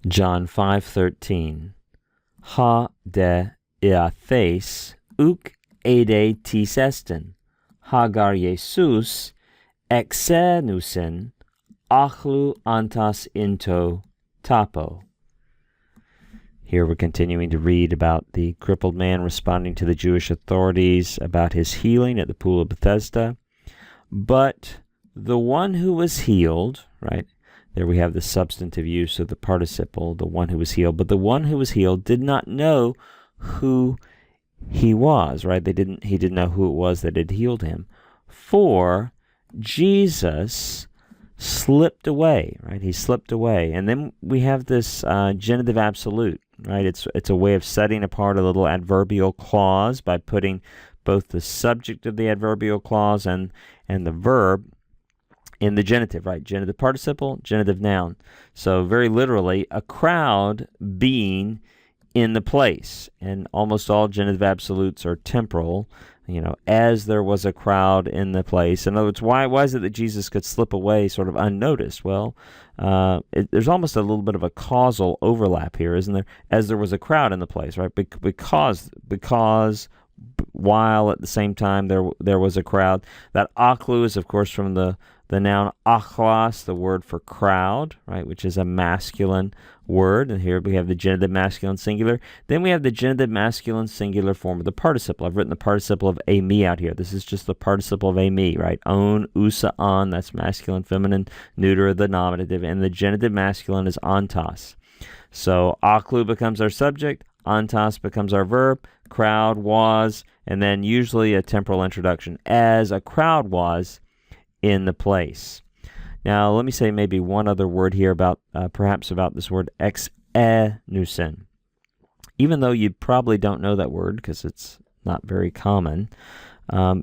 John 5:13. Ha de iathes uk ede tis estin. Hagar Jesus exenusen achlu antas into tapo. Here we're continuing to read about the crippled man responding to the Jewish authorities about his healing at the pool of Bethesda. But the one who was healed, right? There we have the substantive use of the participle, the one who was healed. But the one who was healed did not know who he was, right? He didn't know who it was that had healed him. For Jesus slipped away, right? He slipped away. And then we have this genitive absolute, right? It's a way of setting apart a little adverbial clause by putting both the subject of the adverbial clause and the verb in the genitive, right? Genitive participle, genitive noun. So very literally, a crowd being in the place. And almost all genitive absolutes are temporal, as there was a crowd in the place. In other words, why is it that Jesus could slip away sort of unnoticed? Well, there's almost a little bit of a causal overlap here, isn't there? As there was a crowd in the place, right? Because while at the same time there was a crowd. That achlu is, of course, from the noun achlas, the word for crowd, right, which is a masculine word. And here we have the genitive masculine singular. Then we have the genitive masculine singular form of the participle. I've written the participle of eimi out here. This is just the participle of eimi, right? On, usa, on, that's masculine, feminine, neuter, the nominative. And the genitive masculine is antas. So achlu becomes our subject, antas becomes our verb, crowd was, and then usually a temporal introduction, as a crowd was in the place. Now, let me say maybe one other word here about perhaps about this word exenusen. Even though you probably don't know that word because it's not very common,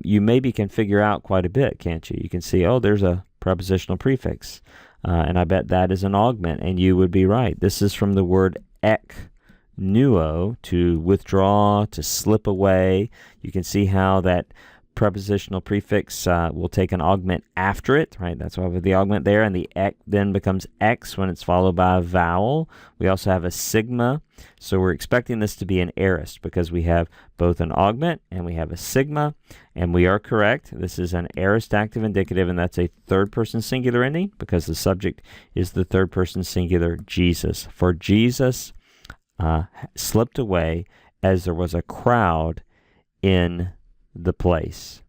you maybe can figure out quite a bit, can't you? You can see, there's a prepositional prefix, and I bet that is an augment, and you would be right. This is from the word nuo, to withdraw, to slip away. You can see how that prepositional prefix will take an augment after it, right? That's why we have the augment there, and the ek then becomes x when it's followed by a vowel. We also have a sigma, so we're expecting this to be an aorist because we have both an augment and we have a sigma, and we are correct. This is an aorist active indicative, and that's a third-person singular ending because the subject is the third-person singular Jesus. For Jesus slipped away as there was a crowd in the place.